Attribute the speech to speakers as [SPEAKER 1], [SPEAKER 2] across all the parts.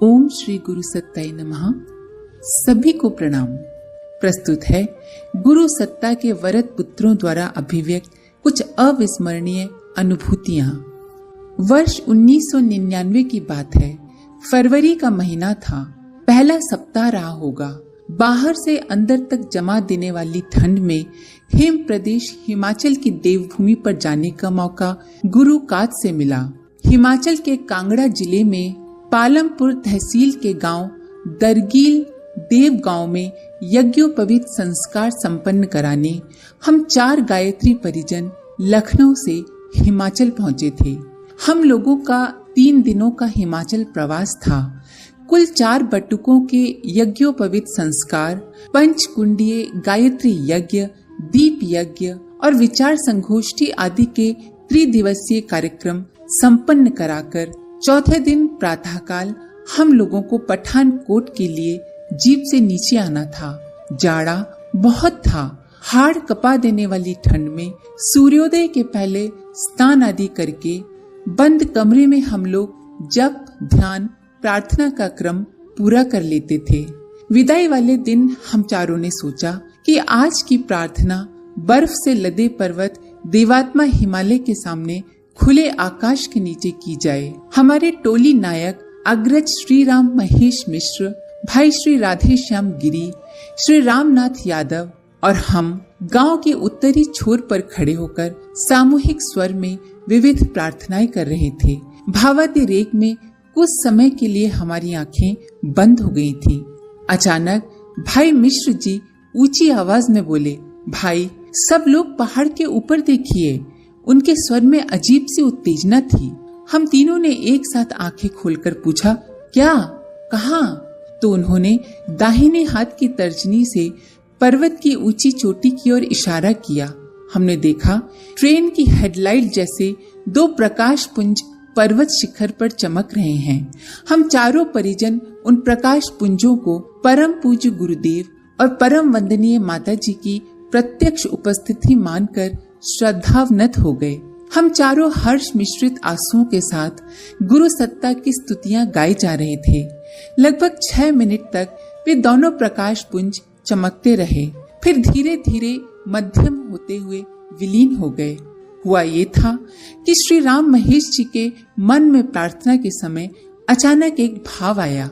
[SPEAKER 1] ओम श्री गुरु सत्ताय नमः। सभी को प्रणाम। प्रस्तुत है गुरु सत्ता के वरद पुत्रों द्वारा अभिव्यक्त कुछ अविस्मरणीय अनुभूतियां। वर्ष 1999 की बात है। फरवरी का महीना था। पहला सप्ताह रहा होगा। बाहर से अंदर तक जमा देने वाली ठंड में हिम प्रदेश हिमाचल की देवभूमि पर जाने का मौका गुरु काज से मिला। हिमाचल के कांगड़ा जिले में पालमपुर तहसील के गांव दरगील देव गांव में यज्ञोपवीत संस्कार संपन्न कराने हम 4 गायत्री परिजन लखनऊ से हिमाचल पहुंचे थे। हम लोगों का 3 दिनों का हिमाचल प्रवास था। कुल 4 बटुकों के यज्ञोपवीत संस्कार, पंचकुंडीय गायत्री यज्ञ, दीप यज्ञ और विचार संगोष्ठी आदि के त्रिदिवसीय कार्यक्रम संपन्न कराकर चौथे दिन प्रातःकाल हम लोगों को पठानकोट के लिए जीप से नीचे आना था। जाड़ा बहुत था। हाड़ कपा देने वाली ठंड में सूर्योदय के पहले स्नान आदि करके बंद कमरे में हम लोग जप, ध्यान, प्रार्थना का क्रम पूरा कर लेते थे। विदाई वाले दिन हम चारों ने सोचा कि आज की प्रार्थना बर्फ से लदे पर्वत देवात्मा हिमालय के सामने खुले आकाश के नीचे की जाए। हमारे टोली नायक अग्रज श्री राम महेश मिश्र, भाई श्री राधे श्याम गिरी, श्री रामनाथ यादव और हम गांव के उत्तरी छोर पर खड़े होकर सामूहिक स्वर में विविध प्रार्थनाएं कर रहे थे। भावातिरेक में कुछ समय के लिए हमारी आंखें बंद हो गई थीं। अचानक भाई मिश्र जी ऊंची आवाज में बोले, भाई सब लोग पहाड़ के ऊपर देखिए। उनके स्वर में अजीब सी उत्तेजना थी। हम तीनों ने एक साथ आंखें खोलकर पूछा, क्या, कहाँ? तो उन्होंने दाहिने हाथ की तर्जनी से पर्वत की ऊंची चोटी की ओर इशारा किया। हमने देखा ट्रेन की हेडलाइट जैसे 2 प्रकाश पुंज पर्वत शिखर पर चमक रहे हैं। हम चारों परिजन उन प्रकाश पुंजों को परम पूज्य गुरुदेव और परम वंदनीय माता जी की प्रत्यक्ष उपस्थिति मानकर श्रद्धावनत हो गए। हम चारों हर्ष मिश्रित आंसुओं के साथ गुरु सत्ता की स्तुतियां गाए जा रहे थे। लगभग 6 मिनट तक वे दोनों प्रकाश पुंज चमकते रहे, फिर धीरे धीरे मध्यम होते हुए विलीन हो गए। हुआ ये था कि श्री राम महेश जी के मन में प्रार्थना के समय अचानक एक भाव आया।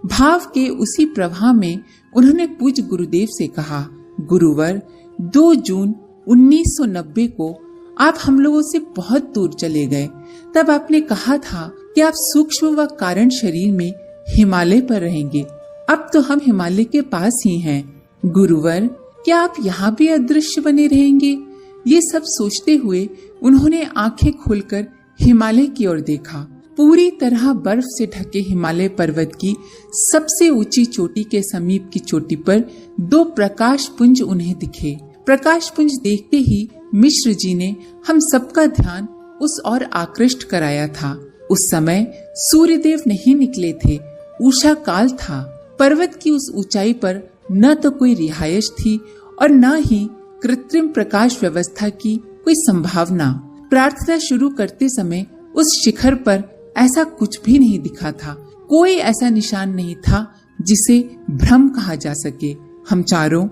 [SPEAKER 1] भाव के उसी प्रवाह में उन्होंने पूज्य गुरुदेव से कहा, गुरुवर, 2 जून 1990 को आप हम लोगों से बहुत दूर चले गए। तब आपने कहा था कि आप सूक्ष्म व कारण शरीर में हिमालय पर रहेंगे। अब तो हम हिमालय के पास ही हैं। गुरुवर, क्या आप यहाँ भी अदृश्य बने रहेंगे? ये सब सोचते हुए उन्होंने आंखें खोलकर हिमालय की ओर देखा। पूरी तरह बर्फ से ढके हिमालय पर्वत की सबसे ऊंची चोटी के समीप की चोटी पर 2 प्रकाश पुंज उन्हें दिखे। प्रकाश पुंज देखते ही मिश्र जी ने हम सबका ध्यान उस ओर आकृष्ट कराया था। उस समय सूर्यदेव नहीं निकले थे। उषा काल था। पर्वत की उस ऊंचाई पर न तो कोई रिहायश थी और न ही कृत्रिम प्रकाश व्यवस्था की कोई संभावना। प्रार्थना शुरू करते समय उस शिखर पर ऐसा कुछ भी नहीं दिखा था। कोई ऐसा निशान नहीं था जिसे भ्रम कहा जा सके। हम चारों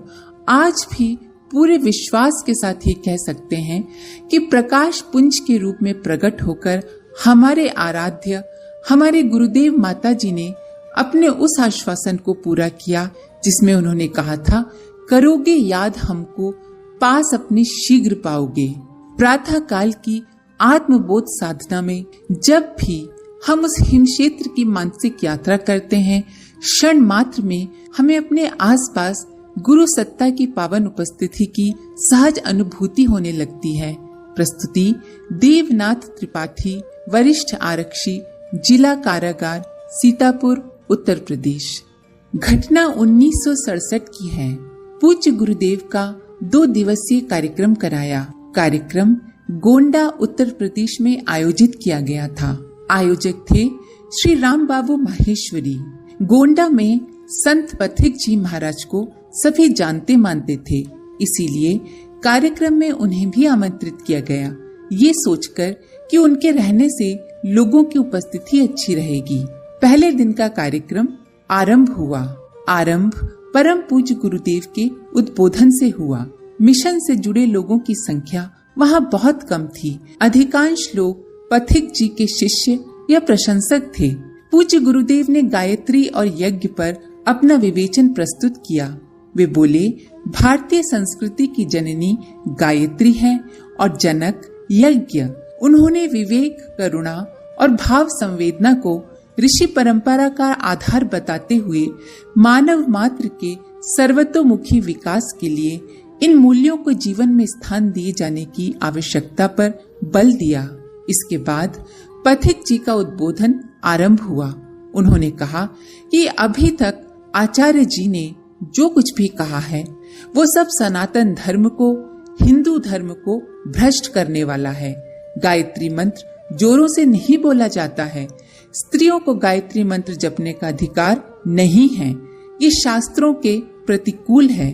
[SPEAKER 1] आज भी पूरे विश्वास के साथ ये कह सकते हैं कि प्रकाश पुंज के रूप में प्रकट होकर हमारे आराध्य, हमारे गुरुदेव माता जी ने अपने उस आश्वासन को पूरा किया जिसमें उन्होंने कहा था, करोगे याद हमको, पास अपने शीघ्र पाओगे। प्रातः काल की आत्मबोध साधना में जब भी हम उस हिम क्षेत्र की मानसिक यात्रा करते हैं, क्षण मात्र में हमें अपने आसपास गुरु सत्ता की पावन उपस्थिति की सहज अनुभूति होने लगती है। प्रस्तुति देवनाथ त्रिपाठी, वरिष्ठ आरक्षी, जिला कारागार, सीतापुर, उत्तर प्रदेश। घटना 1967 की है। पूज्य गुरुदेव का 2 दिवसीय कार्यक्रम कराया। कार्यक्रम गोंडा, उत्तर प्रदेश में आयोजित किया गया था। आयोजक थे श्री राम बाबू माहेश्वरी। गोंडा में संत पथिक जी महाराज को सभी जानते मानते थे, इसीलिए कार्यक्रम में उन्हें भी आमंत्रित किया गया, ये सोचकर कि उनके रहने से लोगों की उपस्थिति अच्छी रहेगी। पहले दिन का कार्यक्रम आरंभ हुआ। आरंभ परम पूज्य गुरुदेव के उद्बोधन से हुआ। मिशन से जुड़े लोगों की संख्या वहाँ बहुत कम थी। अधिकांश लोग पथिक जी के शिष्य या प्रशंसक थे। पूज्य गुरुदेव ने गायत्री और यज्ञ पर अपना विवेचन प्रस्तुत किया। वे बोले, भारतीय संस्कृति की जननी गायत्री है और जनक यज्ञ। उन्होंने विवेक, करुणा और भाव संवेदना को ऋषि परंपरा का आधार बताते हुए मानव मात्र के सर्वतोमुखी विकास के लिए इन मूल्यों को जीवन में स्थान दिए जाने की आवश्यकता पर बल दिया। इसके बाद पथिक जी का उद्बोधन आरंभ हुआ। उन्होंने कहा कि अभी तक आचार्य जी ने जो कुछ भी कहा है वो सब सनातन धर्म को, हिंदू धर्म को भ्रष्ट करने वाला है। गायत्री मंत्र जोरों से नहीं बोला जाता है। स्त्रियों को गायत्री मंत्र जपने का अधिकार नहीं है। ये शास्त्रों के प्रतिकूल है।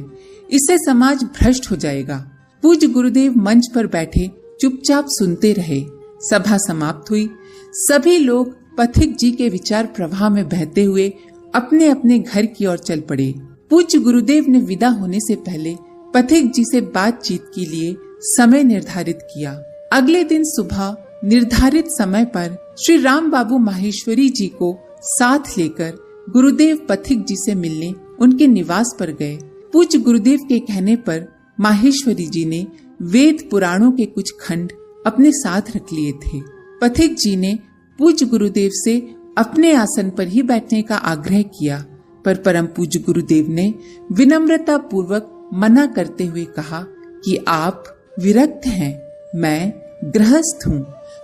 [SPEAKER 1] इससे समाज भ्रष्ट हो जाएगा। पूज्य गुरुदेव मंच पर बैठे चुपचाप सुनते रहे। सभा समाप्त हुई। सभी लोग पथिक जी के विचार प्रवाह में बहते हुए अपने अपने घर की ओर चल पड़े। पूज्य गुरुदेव ने विदा होने से पहले पथिक जी से बातचीत के लिए समय निर्धारित किया। अगले दिन सुबह निर्धारित समय पर श्री राम बाबू माहेश्वरी जी को साथ लेकर गुरुदेव पथिक जी से मिलने उनके निवास पर गए। पूज्य गुरुदेव के कहने पर माहेश्वरी जी ने वेद पुराणों के कुछ खंड अपने साथ रख लिए थे। पथिक जी ने पूज्य गुरुदेव से अपने आसन पर ही बैठने का आग्रह किया, पर परम पूज्य गुरुदेव ने विनम्रता पूर्वक मना करते हुए कहा कि आप विरक्त हैं, मैं गृहस्थ हूँ,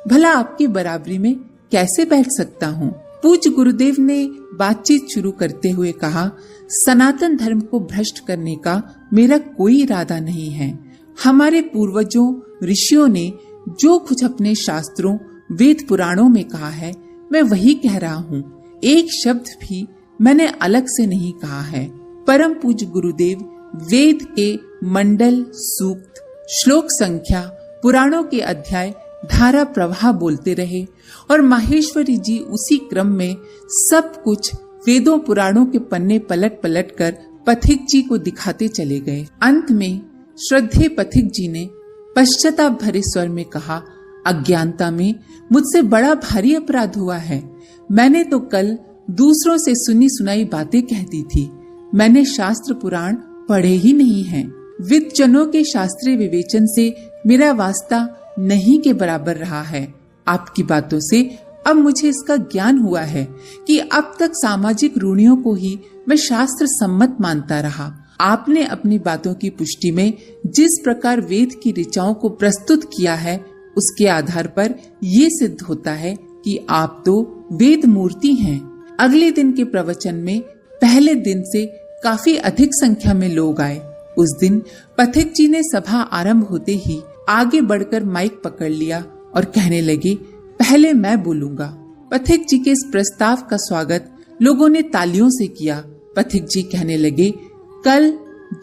[SPEAKER 1] भला आपकी बराबरी में कैसे बैठ सकता हूँ। पूज्य गुरुदेव ने बातचीत शुरू करते हुए कहा, सनातन धर्म को भ्रष्ट करने का मेरा कोई इरादा नहीं है। हमारे पूर्वजों ऋषियों ने जो कुछ अपने शास्त्रों वेद पुराणों में कहा है मैं वही कह रहा हूँ। एक शब्द भी मैंने अलग से नहीं कहा है। परम पूज्य गुरुदेव वेद के मंडल, सूक्त, श्लोक संख्या, पुराणों के अध्याय, धारा प्रवाह बोलते रहे और माहेश्वरी जी उसी क्रम में सब कुछ वेदों पुराणों के पन्ने पलट पलट कर पथिक जी को दिखाते चले गए। अंत में श्रद्धेय पथिक जी ने पश्चाताप भरे स्वर में कहा, अज्ञानता में मुझसे बड़ा भारी अपराध हुआ है। मैंने तो कल दूसरों से सुनी सुनाई बातें कहती थी। मैंने शास्त्र पुराण पढ़े ही नहीं हैं। विद्वजनों के शास्त्रीय विवेचन से मेरा वास्ता नहीं के बराबर रहा है। आपकी बातों से अब मुझे इसका ज्ञान हुआ है कि अब तक सामाजिक रूढ़ियों को ही मैं शास्त्र सम्मत मानता रहा। आपने अपनी बातों की पुष्टि में जिस प्रकार वेद की ऋचाओं को प्रस्तुत किया है उसके आधार पर ये सिद्ध होता है कि आप तो वेद मूर्ति हैं। अगले दिन के प्रवचन में पहले दिन से काफी अधिक संख्या में लोग आए। उस दिन पथिक जी ने सभा आरंभ होते ही आगे बढ़कर माइक पकड़ लिया और कहने लगे, पहले मैं बोलूंगा। पथिक जी के इस प्रस्ताव का स्वागत लोगों ने तालियों से किया। पथिक जी कहने लगे, कल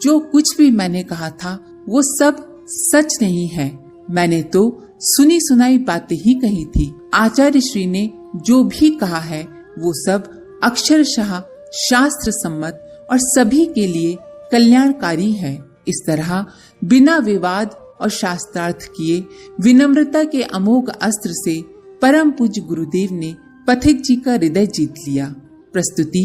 [SPEAKER 1] जो कुछ भी मैंने कहा था वो सब सच नहीं है। मैंने तो सुनी सुनाई बातें ही कही थी। आचार्य श्री ने जो भी कहा है वो सब अक्षरशः शास्त्र सम्मत और सभी के लिए कल्याणकारी है। इस तरह बिना विवाद और शास्त्रार्थ किए विनम्रता के अमोघ अस्त्र से परम पूज्य गुरुदेव ने पथिक जी का हृदय जीत लिया। प्रस्तुति